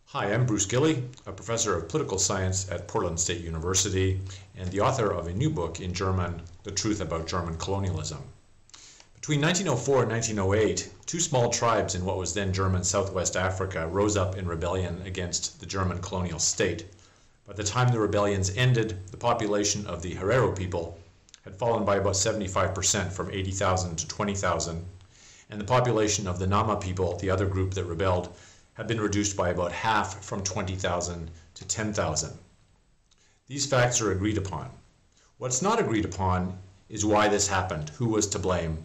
Hi, I'm Bruce Gilley, a professor of political science at Portland State University and the author of a new book in German, The Truth About German Colonialism. Between 1904 and 1908, two small tribes in what was then German Southwest Africa rose up in rebellion against the German colonial state. By the time the rebellions ended, the population of the Herero people had fallen by about 75% from 80,000 to 20,000, and the population of the Nama people, the other group that rebelled, had been reduced by about half from 20,000 to 10,000. These facts are agreed upon. What's not agreed upon is why this happened, who was to blame,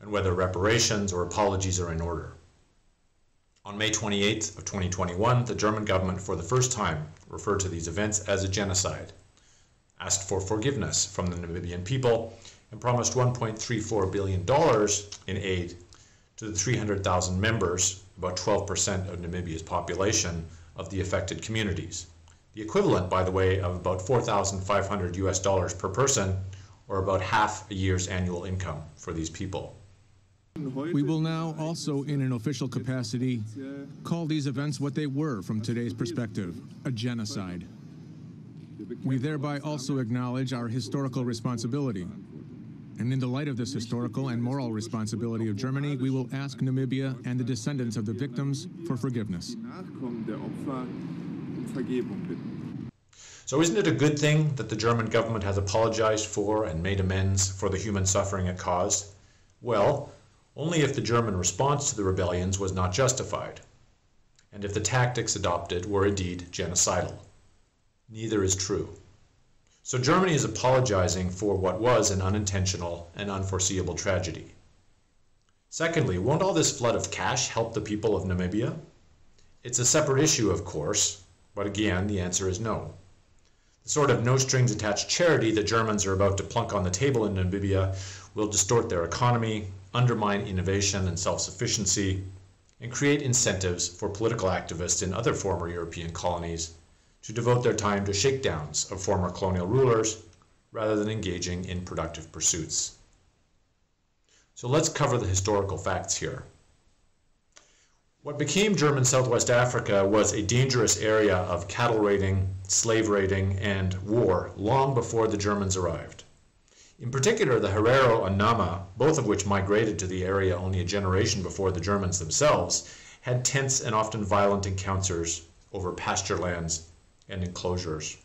and whether reparations or apologies are in order. On May 28th of 2021, the German government for the first time referred to these events as a genocide, asked for forgiveness from the Namibian people, and promised $1.34 billion in aid to the 300,000 members, about 12% of Namibia's population, of the affected communities. The equivalent, by the way, of about $4,500 per person, or about half a year's annual income for these people. We will now also, in an official capacity, call these events what they were from today's perspective, a genocide. We thereby also acknowledge our historical responsibility. And in the light of this historical and moral responsibility of Germany, we will ask Namibia and the descendants of the victims for forgiveness. So isn't it a good thing that the German government has apologized for and made amends for the human suffering it caused? Well, only if the German response to the rebellions was not justified, and if the tactics adopted were indeed genocidal. Neither is true. So Germany is apologizing for what was an unintentional and unforeseeable tragedy. Secondly, won't all this flood of cash help the people of Namibia? It's a separate issue, of course, but again, the answer is no. The sort of no-strings-attached charity that Germans are about to plunk on the table in Namibia will distort their economy, undermine innovation and self-sufficiency, and create incentives for political activists in other former European colonies to devote their time to shakedowns of former colonial rulers rather than engaging in productive pursuits. So let's cover the historical facts here. What became German Southwest Africa was a dangerous area of cattle raiding, slave raiding, and war long before the Germans arrived. In particular, the Herero and Nama, both of which migrated to the area only a generation before the Germans themselves, had tense and often violent encounters over pasture lands and enclosures.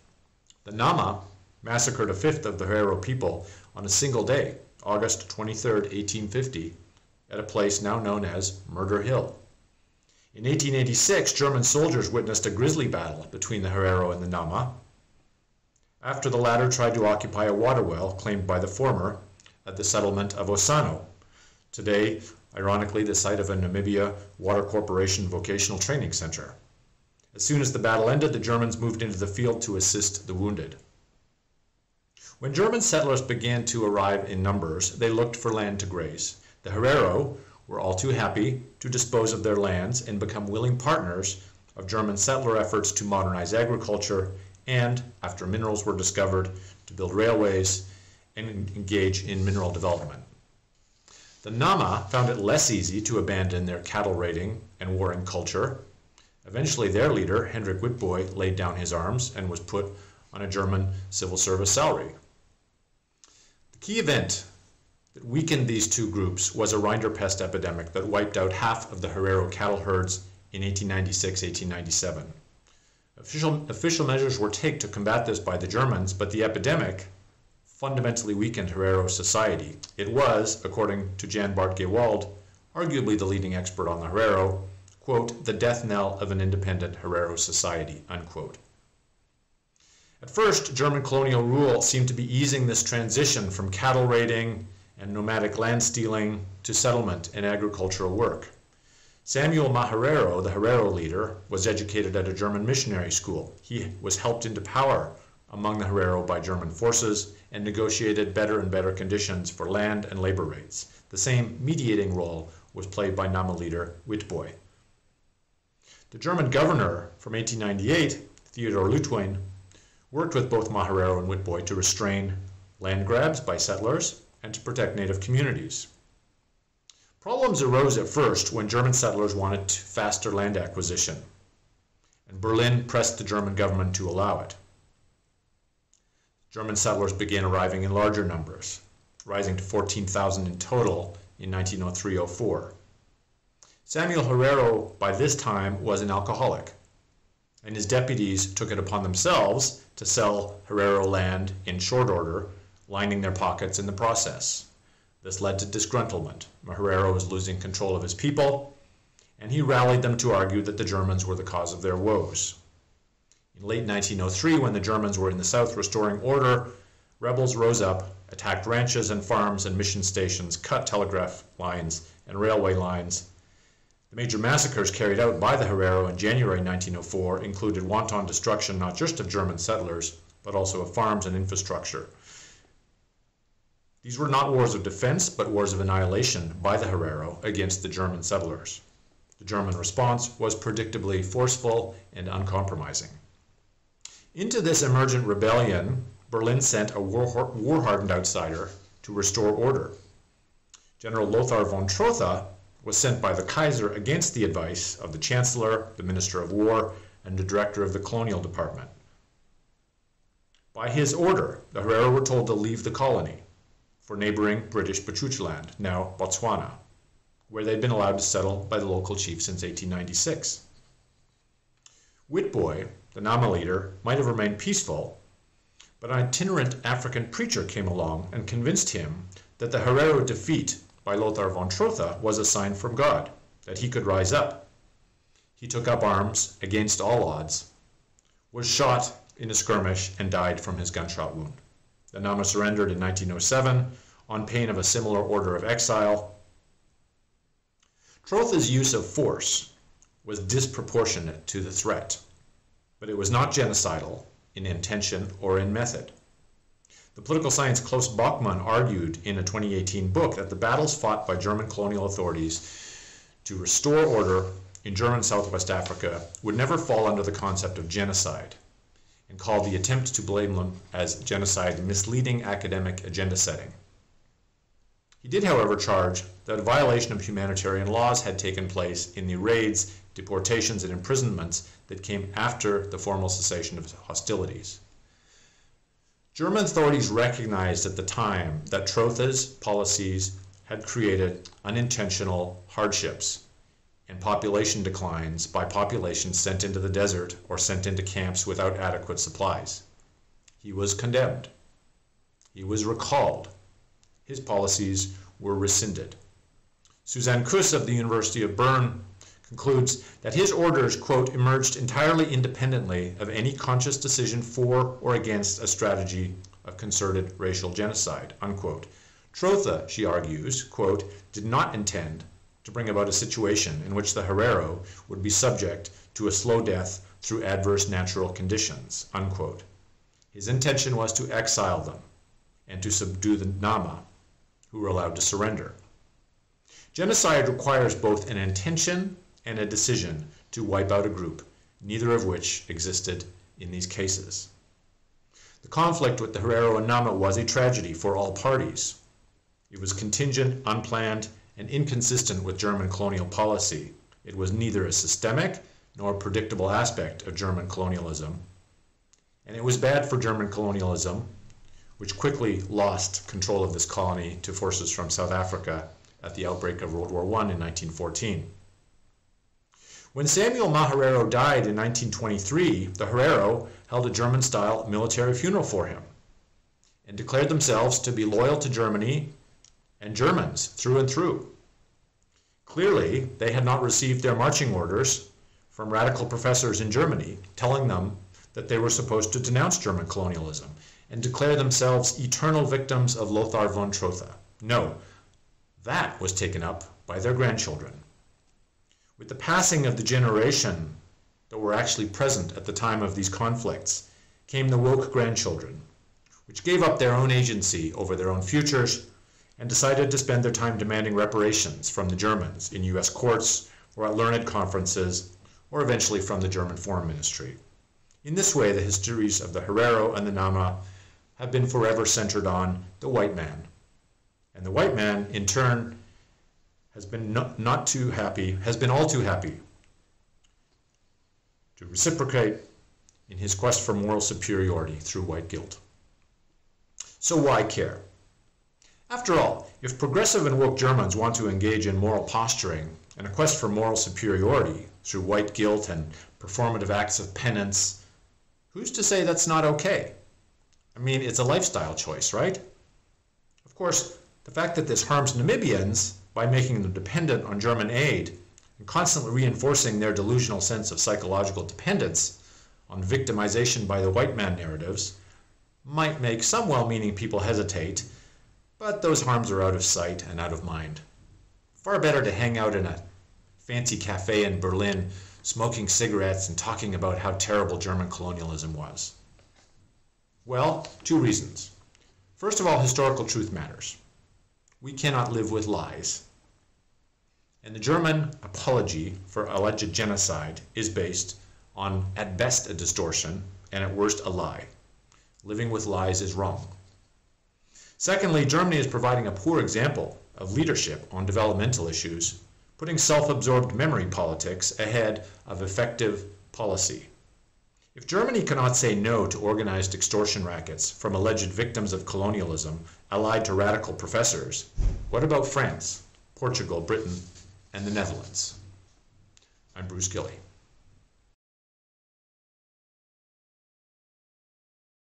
The Nama massacred a fifth of the Herero people on a single day, August 23, 1850, at a place now known as Murder Hill. In 1886, German soldiers witnessed a grisly battle between the Herero and the Nama, after the latter tried to occupy a water well claimed by the former at the settlement of Osano, today, ironically, the site of a Namibia Water Corporation vocational training center. As soon as the battle ended, the Germans moved into the field to assist the wounded. When German settlers began to arrive in numbers, they looked for land to graze. The Herero were all too happy to dispose of their lands and become willing partners of German settler efforts to modernize agriculture and, after minerals were discovered, to build railways and engage in mineral development. The Nama found it less easy to abandon their cattle raiding and warring culture. Eventually, their leader, Hendrik Witbooi, laid down his arms and was put on a German civil service salary. The key event that weakened these two groups was a rinderpest epidemic that wiped out half of the Herero cattle herds in 1896-1897. Official measures were taken to combat this by the Germans, but the epidemic fundamentally weakened Herero society. It was, according to Jan Bart Gewald, arguably the leading expert on the Herero, quote, the death knell of an independent Herero society, unquote. At first, German colonial rule seemed to be easing this transition from cattle raiding and nomadic land stealing to settlement and agricultural work. Samuel Maharero, the Herero leader, was educated at a German missionary school. He was helped into power among the Herero by German forces and negotiated better and better conditions for land and labor rates. The same mediating role was played by Nama leader Witbooi. The German governor from 1898, Theodor Lutwein, worked with both Maharero and Witbooi to restrain land grabs by settlers and to protect native communities. Problems arose at first when German settlers wanted faster land acquisition. and Berlin pressed the German government to allow it. German settlers began arriving in larger numbers, rising to 14,000 in total in 1903-04. Samuel Herrero, by this time, was an alcoholic, and his deputies took it upon themselves to sell Herrero land in short order, lining their pockets in the process. This led to disgruntlement. Herrero was losing control of his people, and he rallied them to argue that the Germans were the cause of their woes. In late 1903, when the Germans were in the south restoring order, rebels rose up, attacked ranches and farms and mission stations, cut telegraph lines and railway lines. The major massacres carried out by the Herero in January 1904 included wanton destruction not just of German settlers, but also of farms and infrastructure. These were not wars of defense, but wars of annihilation by the Herero against the German settlers. The German response was predictably forceful and uncompromising. Into this emergent rebellion, Berlin sent a war-hardened outsider to restore order. General Lothar von Trotha was sent by the Kaiser against the advice of the Chancellor, the Minister of War, and the Director of the Colonial Department. By his order, the Herero were told to leave the colony for neighboring British Bechuanaland, now Botswana, where they'd been allowed to settle by the local chief since 1896. Witbooi, the Nama leader, might have remained peaceful, but an itinerant African preacher came along and convinced him that the Herero defeat by Lothar von Trotha was a sign from God, that he could rise up. He took up arms against all odds, was shot in a skirmish, and died from his gunshot wound. The Nama surrendered in 1907 on pain of a similar order of exile. Trotha's use of force was disproportionate to the threat, but it was not genocidal in intention or in method. The political scientist Klaus Bachmann argued in a 2018 book that the battles fought by German colonial authorities to restore order in German Southwest Africa would never fall under the concept of genocide, and called the attempt to blame them as genocide misleading academic agenda setting. He did, however, charge that a violation of humanitarian laws had taken place in the raids, deportations, and imprisonments that came after the formal cessation of hostilities. German authorities recognized at the time that Trotha's policies had created unintentional hardships and population declines by populations sent into the desert or sent into camps without adequate supplies. He was condemned. He was recalled. His policies were rescinded. Suzanne Kuss of the University of Bern concludes that his orders, quote, emerged entirely independently of any conscious decision for or against a strategy of concerted racial genocide, unquote. Trotha, she argues, quote, did not intend to bring about a situation in which the Herero would be subject to a slow death through adverse natural conditions, unquote. His intention was to exile them and to subdue the Nama, who were allowed to surrender. Genocide requires both an intention and a decision to wipe out a group, neither of which existed in these cases. The conflict with the Herero and Nama was a tragedy for all parties. It was contingent, unplanned, and inconsistent with German colonial policy. It was neither a systemic nor a predictable aspect of German colonialism. And it was bad for German colonialism, which quickly lost control of this colony to forces from South Africa at the outbreak of World War I in 1914. When Samuel Maherero died in 1923, the Herero held a German-style military funeral for him and declared themselves to be loyal to Germany and Germans through and through. Clearly, they had not received their marching orders from radical professors in Germany telling them that they were supposed to denounce German colonialism and declare themselves eternal victims of Lothar von Trotha. No, that was taken up by their grandchildren. With the passing of the generation that were actually present at the time of these conflicts came the woke grandchildren, which gave up their own agency over their own futures and decided to spend their time demanding reparations from the Germans in US courts or at learned conferences, or eventually from the German Foreign Ministry. In this way, the histories of the Herero and the Nama have been forever centered on the white man. And the white man, in turn, has been all too happy to reciprocate in his quest for moral superiority through white guilt. So why care? After all, if progressive and woke Germans want to engage in moral posturing and a quest for moral superiority through white guilt and performative acts of penance, who's to say that's not okay? I mean, it's a lifestyle choice, right? Of course, the fact that this harms Namibians by making them dependent on German aid and constantly reinforcing their delusional sense of psychological dependence on victimization by the white man narratives might make some well-meaning people hesitate, but those harms are out of sight and out of mind. Far better to hang out in a fancy cafe in Berlin, smoking cigarettes and talking about how terrible German colonialism was. Well, 2 reasons. First of all, historical truth matters. We cannot live with lies. And the German apology for alleged genocide is based on, at best, a distortion, and at worst, a lie. Living with lies is wrong. Secondly, Germany is providing a poor example of leadership on developmental issues, putting self-absorbed memory politics ahead of effective policy. If Germany cannot say no to organized extortion rackets from alleged victims of colonialism allied to radical professors, what about France, Portugal, Britain, and the Netherlands? I'm Bruce Gilley.